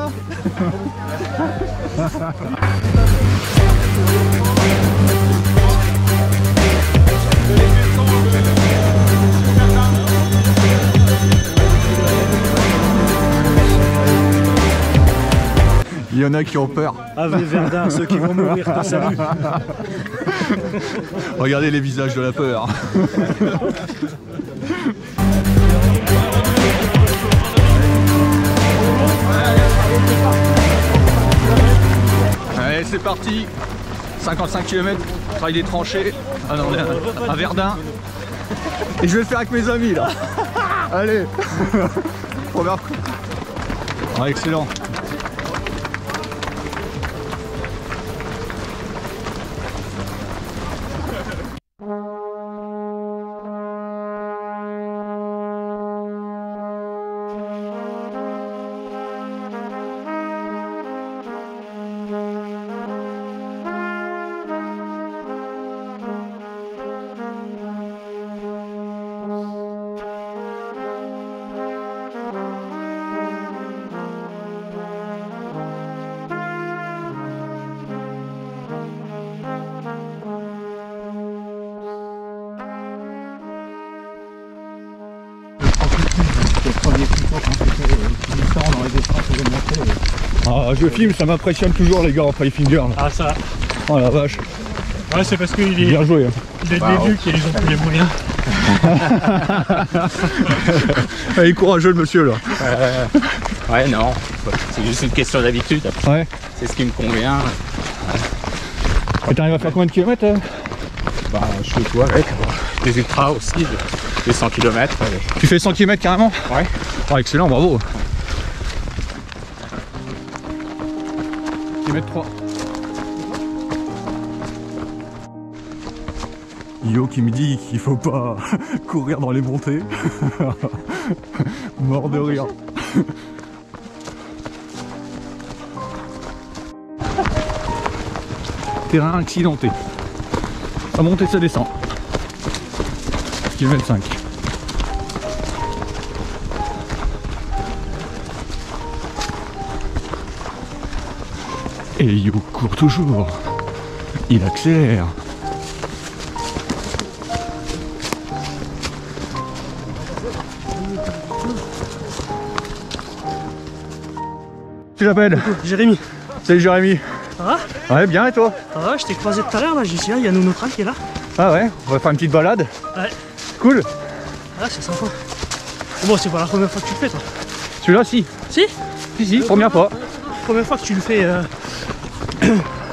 là. Il y en a qui ont peur. Ave Verdun, ceux qui vont mourir, te salue. Regardez les visages de la peur. Allez, c'est parti. 55 km, travail des tranchées. Ah non, on est à Verdun. Et je vais le faire avec mes amis là. Allez. Première coup. Ah, excellent. Ah, je filme, ça m'impressionne toujours les gars en Playfinger. Ah ça. Oh la vache. Ouais, c'est parce qu'il est bien joué. Hein. Il est début qu'ils ont plus les moyens. Il est courageux le monsieur là. Ouais non, c'est juste une question d'habitude. Ouais. C'est ce qui me convient. Et t'arrives à faire combien de kilomètres Bah je fais tout avec. Des ultras aussi, des 100 km. Tu fais 100 km carrément? Ouais. Oh, excellent, bravo. Kilomètre 3. Yo qui me dit qu'il faut pas courir dans les montées. Mort de rire. Terrain accidenté. Ça monte et ça descend. Kilomètre 5. Et Yo court toujours. Il accélère. Tu t'appelles Jérémy. Salut Jérémy. Ça va? Ouais, bien et toi? Ça va, je t'ai croisé tout à l'heure là, j'ai dit il y a Nounotra qui est là. Ah ouais, on va faire une petite balade. Ouais. Cool. Ah c'est sympa. Bon c'est pas la première fois que tu le fais toi. Celui-là si. Si? Si, première fois. Première fois que tu le fais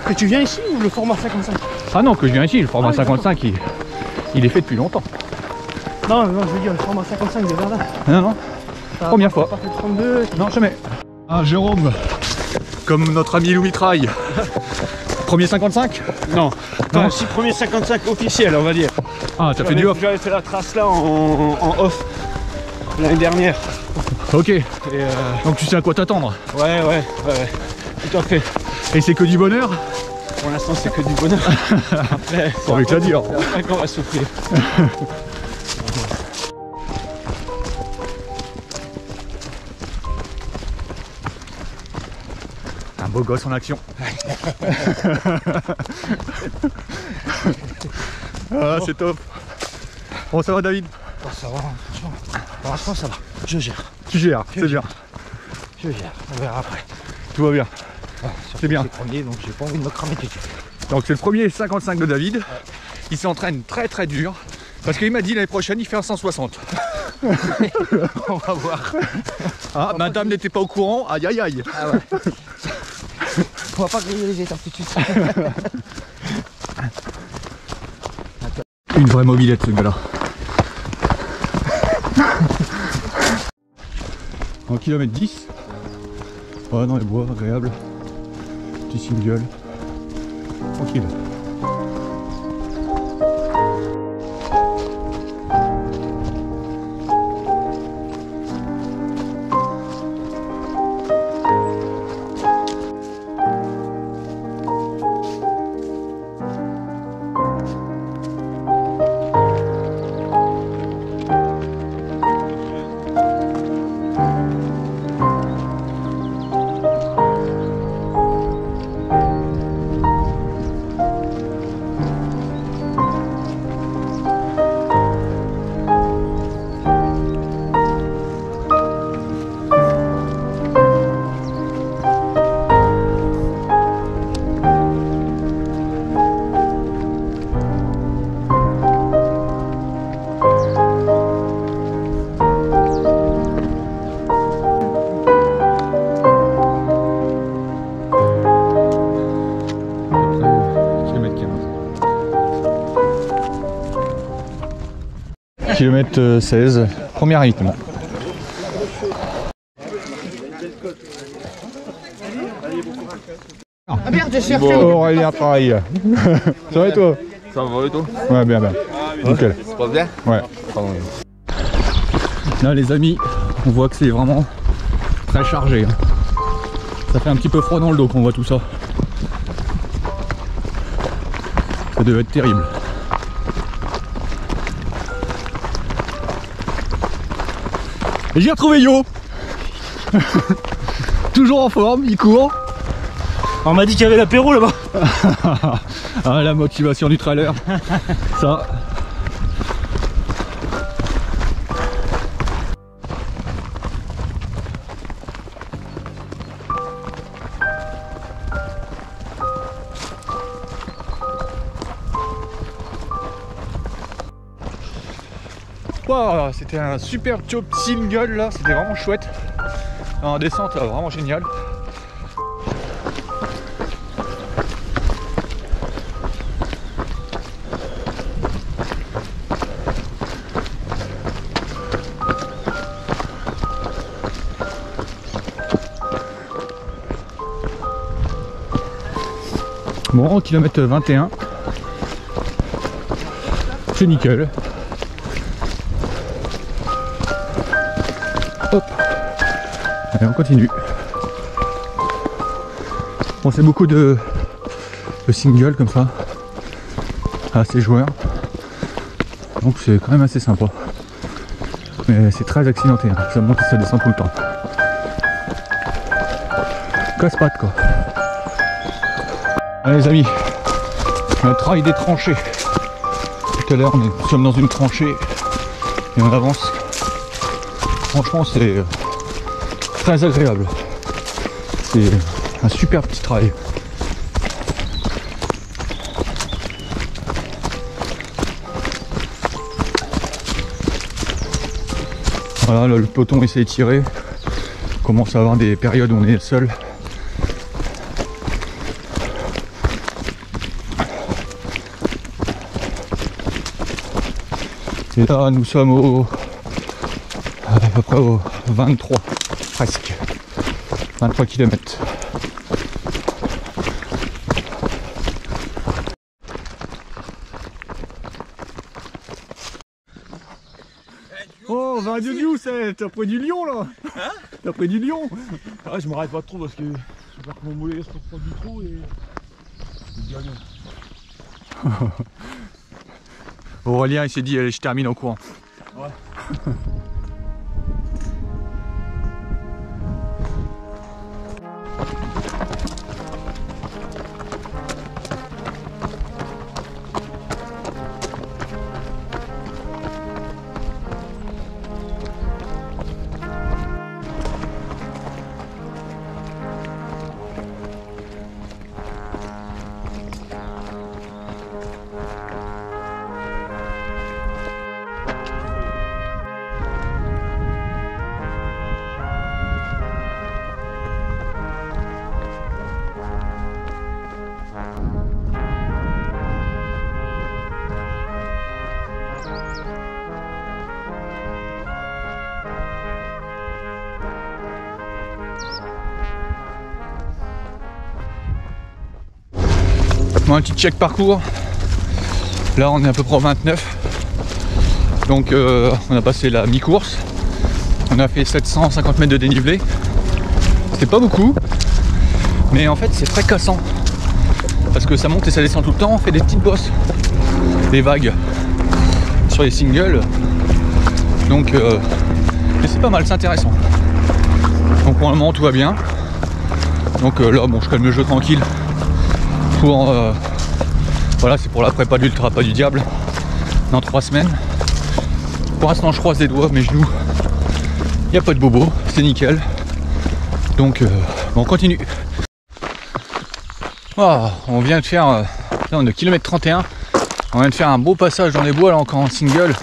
que tu viens ici ou le format 55? Ah non, que je viens ici, le format 55 il est fait depuis longtemps. Non, je veux dire le format 55 de Verdun. Non, non, première fois. Pas fait 32. Non, jamais. Ah, Jérôme, comme notre ami Louis Traille. Premier 55? Non, enfin, si premier 55 officiel, on va dire. Ah, t'as fait du off. J'avais fait la trace là en off l'année dernière. Ok, Et donc tu sais à quoi t'attendre. ouais, tout à fait. Et c'est que du bonheur? Pour l'instant, c'est que du bonheur. Après, Sans avec la dire. c'est après qu'on va souffrir. Un beau gosse en action. Ah, c'est top. Bon, ça va David? Oh, ça va, pour l'instant ça va. Je gère. Tu gères, c'est bien. Je gère, on verra après. Tout va bien. Ouais, C'est bien. C'est le premier donc j'ai pas envie de me cramer tout de suite. Donc c'est le premier 55 de David. Il s'entraîne très très dur. Parce qu'il m'a dit l'année prochaine il fait un 160. On va voir. Ah, madame n'était pas au courant. Aïe aïe aïe. Ah ouais. On va pas griller les étapes tout de suite. Une vraie mobilette ce gars-là. En kilomètre 10. Ouais, dans les bois, agréable. Petit single. Tranquille. Kilomètre 16, premier rythme. Ah merde, j'ai cherché. Bon, Aurélien travaille. Ça va et toi? Ça va et toi? Ouais, bien, bien. Nickel. Ça se passe bien? Ouais. Là, les amis, on voit que c'est vraiment très chargé. Hein. Ça fait un petit peu froid dans le dos quand on voit tout ça. Ça devait être terrible. Et j'ai retrouvé Yo. Toujours en forme, il court. On m'a dit qu'il y avait l'apéro là-bas. Ah, la motivation du trailer. Ça. Wow, c'était un super job single là, c'était vraiment chouette. En descente, vraiment génial. Bon, kilomètre 21. C'est nickel. Hop. Allez, on continue. Bon, c'est beaucoup de singles comme ça. Assez joueurs. Donc c'est quand même assez sympa. Mais c'est très accidenté, hein. Ça monte et ça descend tout le temps. Casse-pattes quoi. Allez les amis, on a travaillé des tranchées. Tout à l'heure nous sommes dans une tranchée et on avance. Franchement c'est très agréable. C'est un super petit travail. Voilà, le peloton il s'est étiré. On commence à avoir des périodes où on est seul. Et là nous sommes à peu près au 23, presque 23 km. Oh, va du lion, t'as pris du lion là. Hein? T'as pris du lion. Ah, je m'arrête pas trop parce que je vais faire que mon mollet se reprend du trou et... Aurélien il s'est dit allez je termine en courant. Ouais. Bon, un petit check parcours. Là on est à peu près au 29. Donc on a passé la mi-course. On a fait 750 mètres de dénivelé. C'était pas beaucoup. Mais en fait c'est très cassant. Parce que ça monte et ça descend tout le temps. On fait des petites bosses. Des vagues. Sur les singles. Donc mais c'est pas mal, c'est intéressant. Donc pour le moment tout va bien. Donc là bon je calme le jeu tranquille. Pour voilà, c'est pour la prépa d'ultra pas du diable dans 3 semaines. Pour l'instant je croise les doigts, mes genoux il n'y a pas de bobo, c'est nickel. Donc bon, on continue. Oh, on vient de faire là on est au kilomètre 31. On vient de faire un beau passage dans les bois là encore en single.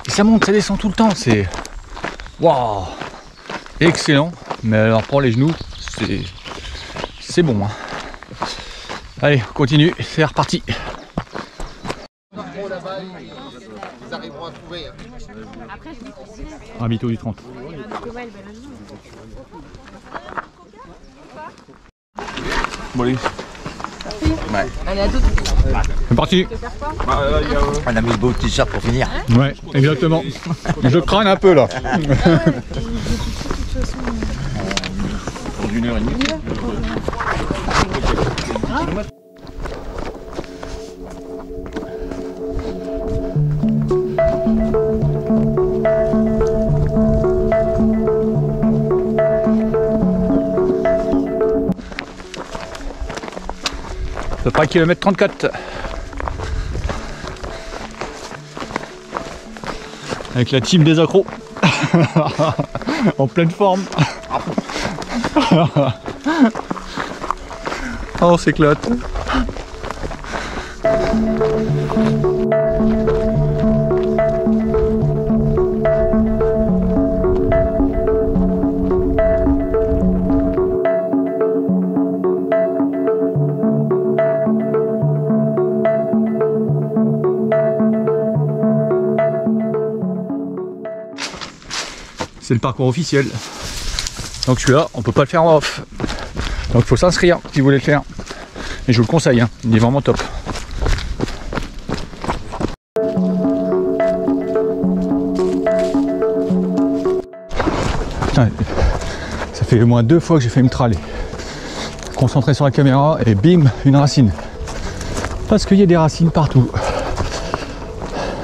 Et ça monte, ça descend tout le temps, c'est waouh, excellent. Mais alors pour les genoux c'est bon hein. Allez, on continue, c'est reparti. Ah, bientôt du 30. Bon, allez. Ouais. Allez, à toutes. C'est parti. On a mis le beau t-shirt pour finir. Ouais, exactement. Je crâne un peu là. Pour 1h30. À peu près kilomètre 34. Avec la team des accros. En pleine forme. Oh, on s'éclate. C'est le parcours officiel. Donc celui-là, on peut pas le faire en off. Donc il faut s'inscrire si vous voulez le faire. Et je vous le conseille, hein. Il est vraiment top. Putain, ça fait au moins 2 fois que j'ai fait me traler. Concentré sur la caméra et bim, une racine. Parce qu'il y a des racines partout.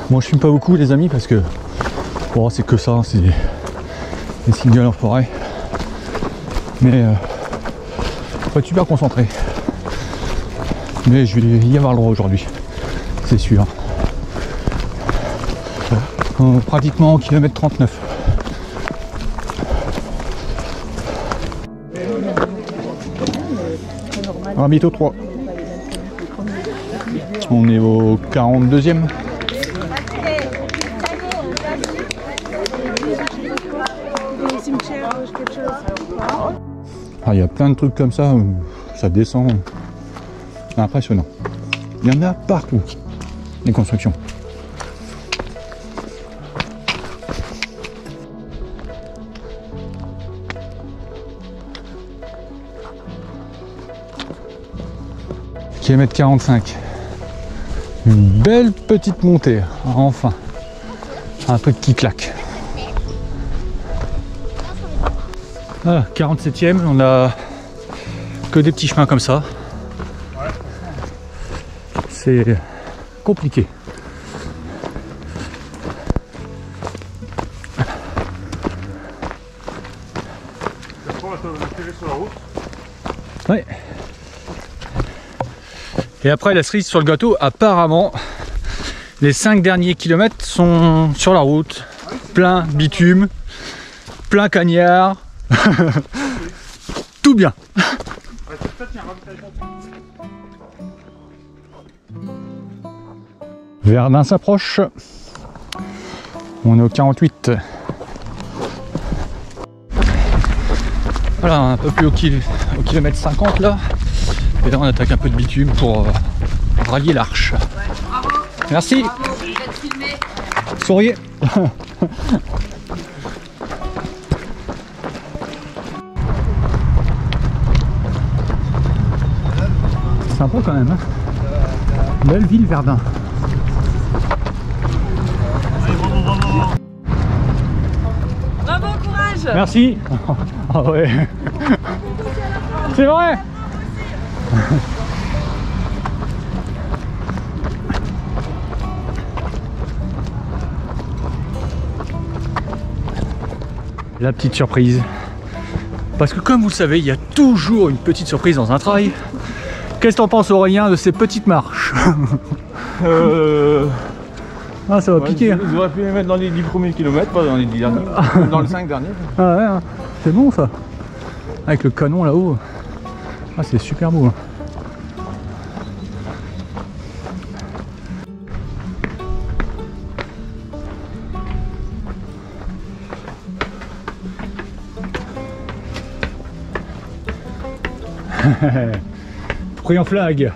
Moi je filme pas beaucoup les amis parce que bon, c'est que ça, c'est des cigales en forêt. Mais faut être super concentré. Mais je vais y avoir le droit aujourd'hui, c'est sûr. Pratiquement au kilomètre 39. Ramito 3. On est au 42e. Ah, il y a plein de trucs comme ça, ça descend. C'est impressionnant. Il y en a partout, les constructions. Kilomètre 45. Une belle petite montée, enfin. Un truc qui claque. Ah, 47e, on a que des petits chemins comme ça. C'est compliqué. Ouais. Et après la cerise sur le gâteau, apparemment, les 5 derniers kilomètres sont sur la route. Plein bitume, plein cagnard. Tout bien. Verdun s'approche. On est au 48. Voilà, un peu plus au kilomètre 50 là. Et là on attaque un peu de bitume pour rallier l'arche. Merci. Souriez. Sympa quand même, hein. Belle ville Verdun. Bravo, courage. Merci. Ah ouais. C'est vrai. La petite surprise. Parce que comme vous le savez, il y a toujours une petite surprise dans un trail. Qu'est-ce que t'en penses Aurélien de ces petites marches? Ah, ça va piquer. Ils auraient pu les mettre dans les 10 premiers kilomètres, pas dans les 10 derniers. Dans les 5 derniers. Ah ouais, hein. C'est bon ça. Avec le canon là-haut. Ah, c'est super beau. Hein. Pris en flag.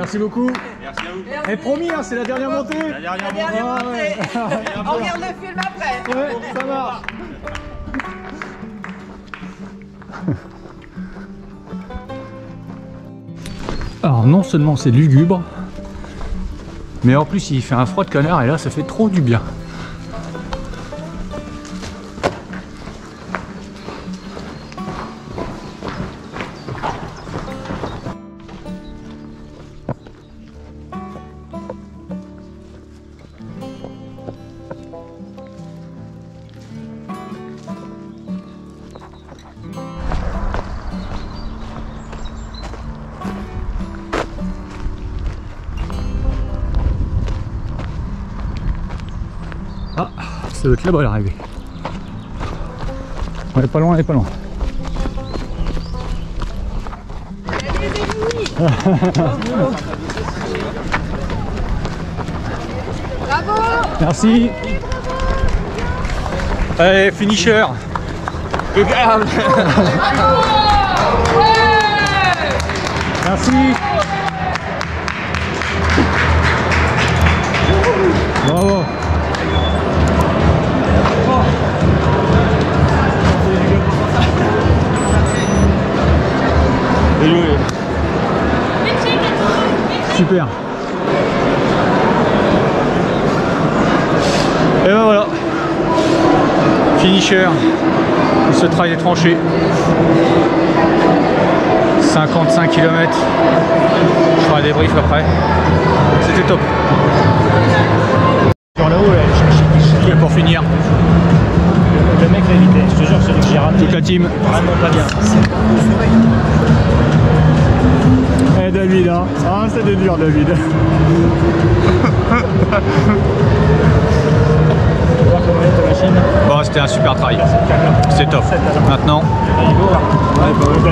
Merci beaucoup. Merci à vous. Et promis, hein, c'est la dernière montée. La dernière montée. On regarde le film après. Ouais, ça marche. Alors non seulement c'est lugubre, mais en plus il fait un froid de canard et là ça fait trop du bien. Ah, ça doit être là-bas l'arrivée. On est pas loin, on est pas loin. Bravo. Merci. Allez, finisher. Merci. Bravo. Super. Et ben voilà. Finisher. Ce trail est tranché. 55 km. Je ferai un débrief après. C'était top. Sur là-haut, Et pour finir, le mec l'a évité. Je te jure, celui que j'ai ramené. toute la team. Vraiment pas bien. Eh David, hein. Ah, c'était dur David. Tu vois comment est ta machine? Bon, c'était un super trail. C'est top. Maintenant, Allez, go. Ouais, bah,